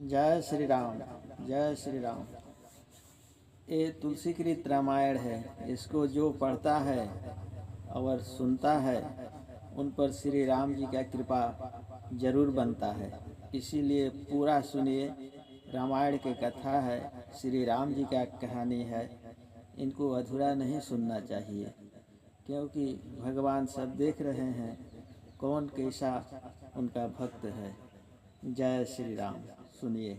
जय श्री राम। जय श्री राम। ये तुलसीकृत रामायण है। इसको जो पढ़ता है और सुनता है उन पर श्री राम जी का कृपा जरूर बनता है। इसीलिए पूरा सुनिए। रामायण की कथा है, श्री राम जी का कहानी है। इनको अधूरा नहीं सुनना चाहिए, क्योंकि भगवान सब देख रहे हैं कौन कैसा उनका भक्त है। जय श्री राम। सुनिए।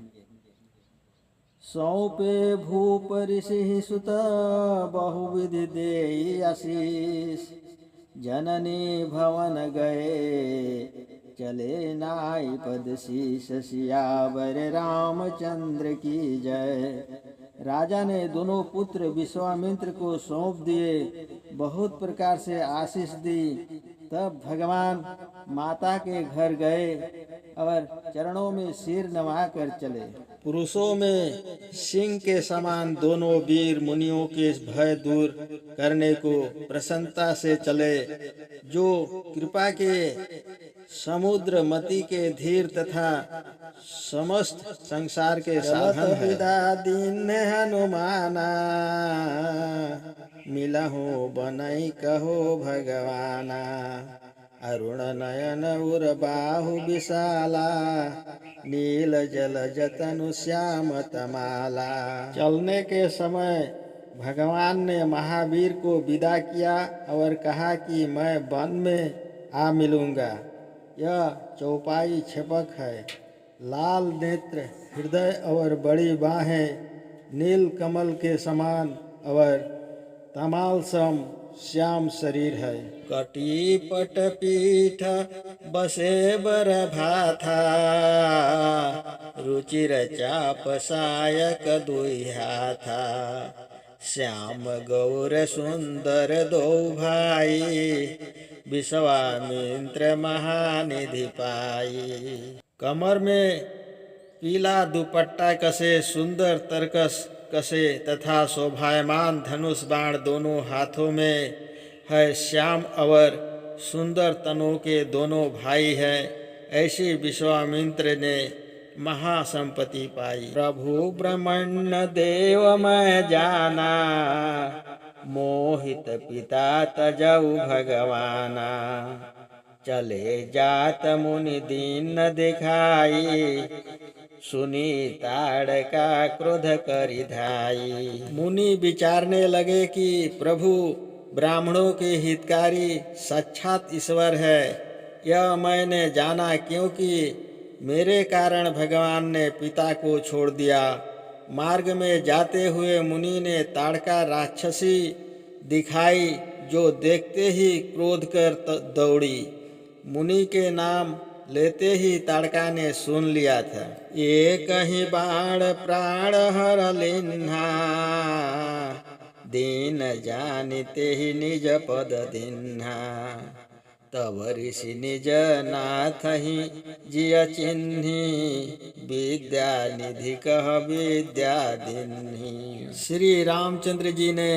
सौंपे भूप ऋषि सुत बहुविधि देई आशीष। जननी भवन गए चले नाई पद शीश। सियावर रामचंद्र की जय। राजा ने दोनों पुत्र विश्वामित्र को सौंप दिए, बहुत प्रकार से आशीष दी। तब भगवान माता के घर गए और चरणों में सिर नवा कर चले। पुरुषों में सिंह के समान दोनों वीर मुनियों के भय दूर करने को प्रसन्नता से चले। जो कृपा के समुद्र मति के धीर तथा समस्त संसार के साधन है। विदा दीन हनुमाना मिलहु बनई कहो भगवाना। अरुण नयन उर बाहु विशाला नील जल जतनु श्याम तमाला। चलने के समय भगवान ने महावीर को विदा किया और कहा कि मैं वन में आ मिलूंगा। यह चौपाई क्षपक है, लाल नेत्र, हृदय और बड़ी बाहें, नील कमल के समान और तमाल सम श्याम शरीर है। कटी पट पीठ बसे बर भाथा रुचिर चाप सायक दुई हाथा। श्याम गौर सुंदर दो भाई विश्वामित्र महानिधि पाई। कमर में पीला दुपट्टा कसे, सुंदर तरकस कसे तथा शोभायमान धनुष बाण दोनों हाथों में है। श्याम और सुंदर तनों के दोनों भाई हैं। ऐसी विश्वामित्र ने महासंपत्ति पाई। प्रभु ब्रह्मण्य देव मैं जाना मोहित पिता तजऊ भगवाना। चले जात मुनि दीन दिखाई सुनी ताड़का क्रोध करि धाई। मुनि विचारने लगे कि प्रभु ब्राह्मणों के हितकारी साक्षात ईश्वर है। यह मैंने जाना, क्योंकि मेरे कारण भगवान ने पिता को छोड़ दिया। मार्ग में जाते हुए मुनि ने ताड़का राक्षसी दिखाई, जो देखते ही क्रोध कर दौड़ी। मुनि के नाम लेते ही ताड़का ने सुन लिया था। एक ही बाण प्राण हर लिन्हा दीन जानिते ही निज पद दिन्हा। तब ऋषि निज नाथ ही जिय चिन्ही विद्या निधि कह विद्या दिन्ही। श्री रामचंद्र जी ने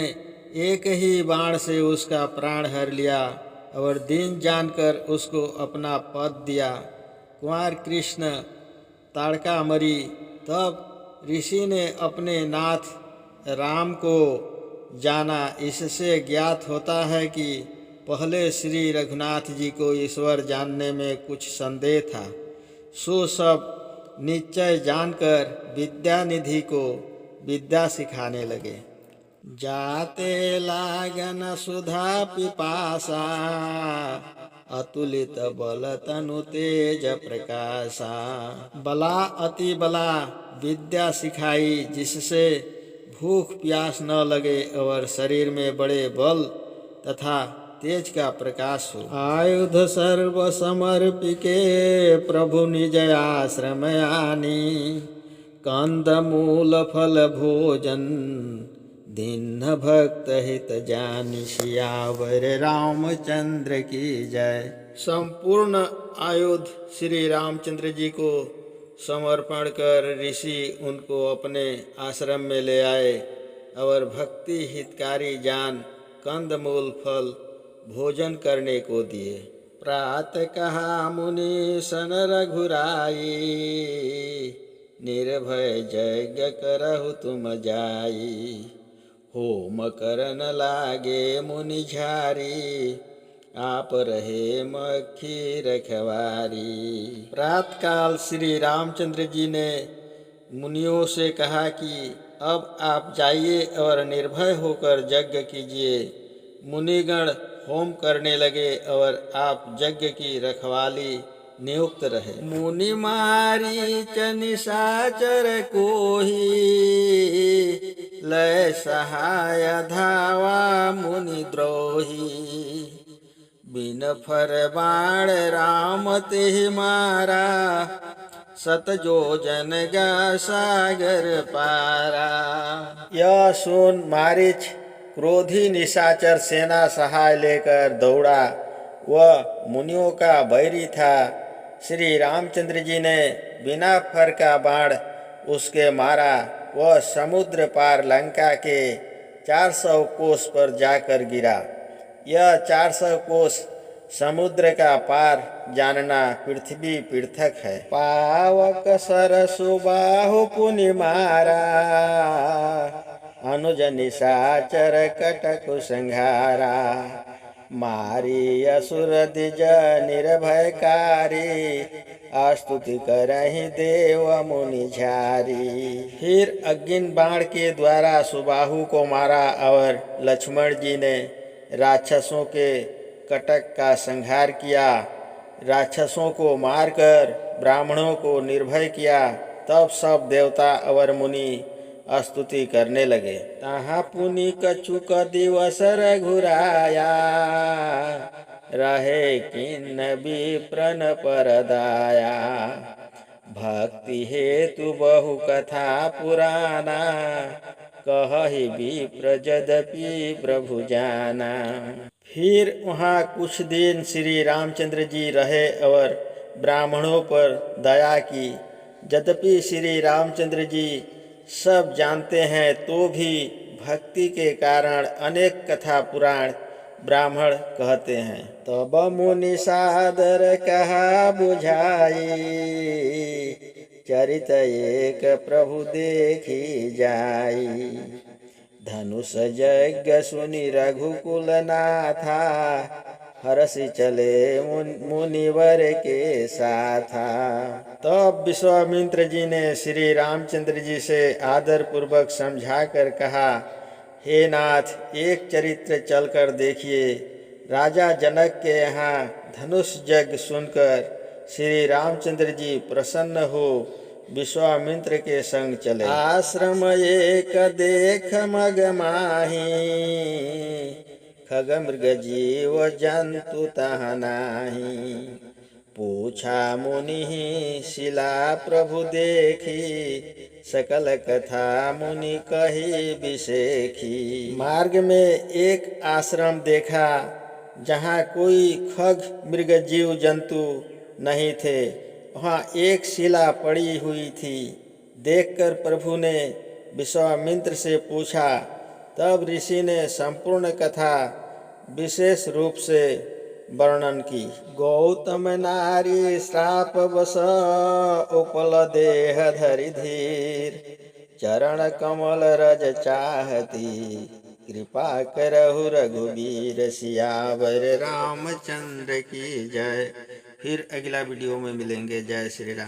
एक ही बाण से उसका प्राण हर लिया और दीन जानकर उसको अपना पद दिया। कुंवर कृष्ण ताड़का मरी। तब ऋषि ने अपने नाथ राम को जाना। इससे ज्ञात होता है कि पहले श्री रघुनाथ जी को ईश्वर जानने में कुछ संदेह था। सो सब निश्चय जानकर विद्या निधि को विद्या सिखाने लगे। जाते लागन सुधा पिपासा अतुलित बल तनु तेज प्रकाशा। बला अति बला विद्या सिखाई, जिससे भूख प्यास न लगे और शरीर में बड़े बल तथा तेज का प्रकाश हो। आयुध सर्व समर्पिके प्रभु निज आश्रम आनी। कंद मूल फल भोजन दीन भक्त हित जानी। सियावर रामचंद्र की जय। संपूर्ण आयुध श्री रामचंद्र जी को समर्पण कर ऋषि उनको अपने आश्रम में ले आए और भक्ति हितकारी जान कंदमूल फल भोजन करने को दिए। प्रातः कहा मुनि सन रघुराई निर्भय यज्ञ करहु तुम जाई। होम करन लागे मुनि झारी, आप रहे मक्खी रखवारी। प्रातःकाल श्री रामचंद्र जी ने मुनियों से कहा कि अब आप जाइए और निर्भय होकर यज्ञ कीजिए। मुनिगण होम करने लगे और आप यज्ञ की रखवाली नियुक्त रहे। मुनि मारीच निशाचर कोही, लय सहाय धावा मुनि द्रोही। बिन फर बाण राम तेहि मारा, सत जोजन गा सागर पारा। यह सुन मारीच क्रोधी निशाचर सेना सहाय लेकर दौड़ा। वह मुनियों का बैरी था। श्री रामचंद्र जी ने बिना फर का बाण उसके मारा। वह समुद्र पार लंका के 400 कोस पर जाकर गिरा। यह 400 कोस समुद्र का पार जानना पृथ्वी पृथक है। पावक सरसु बाहु पुनि मारा, अनुज निशाचर कटकु संघारा। मारी असुर द्विज निर्भयकारी, स्तुति करहि देव मुनि झारी। फिर अग्नि बाण के द्वारा सुबाहु को मारा और लक्ष्मण जी ने राक्षसों के कटक का संहार किया। राक्षसों को मारकर ब्राह्मणों को निर्भय किया। तब सब देवता और मुनि स्तुति करने लगे। तहाँ पुनि कछुक दिवस रघुराया, रहे किन्न विप्रन परदाया। भक्ति हेतु बहु कथा पुराना, कहहि विप्र यद्यपि प्रभु जाना। फिर वहाँ कुछ दिन श्री रामचंद्र जी रहे और ब्राह्मणों पर दया की। यद्यपि श्री रामचंद्र जी सब जानते हैं तो भी भक्ति के कारण अनेक कथा पुराण ब्राह्मण कहते हैं। तब मुनि सादर कहा बुझाई, चरित एक प्रभु देखी जाई। धनुष यज्ञ सुनि रघुकुल नाथा, हरषि चले मुनिवर के साथा। तब विश्वामित्र जी ने श्री रामचंद्र जी से आदर पूर्वक समझाकर कहा, हे नाथ, एक चरित्र चलकर देखिए। राजा जनक के यहाँ धनुष यज्ञ सुनकर श्री रामचंद्र जी प्रसन्न हो विश्वामित्र के संग चले। आश्रम एक देख मग माही, खग मृग जीव जंतु तह नाही। पूछा मुनि शिला प्रभु देखी, सकल कथा मुनि कही विशेखी। मार्ग में एक आश्रम देखा जहाँ कोई खग मृग जीव जंतु नहीं थे। वहाँ एक शिला पड़ी हुई थी। देखकर प्रभु ने विश्वामित्र से पूछा। तब ऋषि ने संपूर्ण कथा विशेष रूप से वर्णन की। गौतम नारी श्राप बस उपल देह धरि धीर, चरण कमल रज चाहती, कृपा करहु रघुवीर। सियावर रामचंद्र की जय। फिर अगला वीडियो में मिलेंगे। जय श्री राम।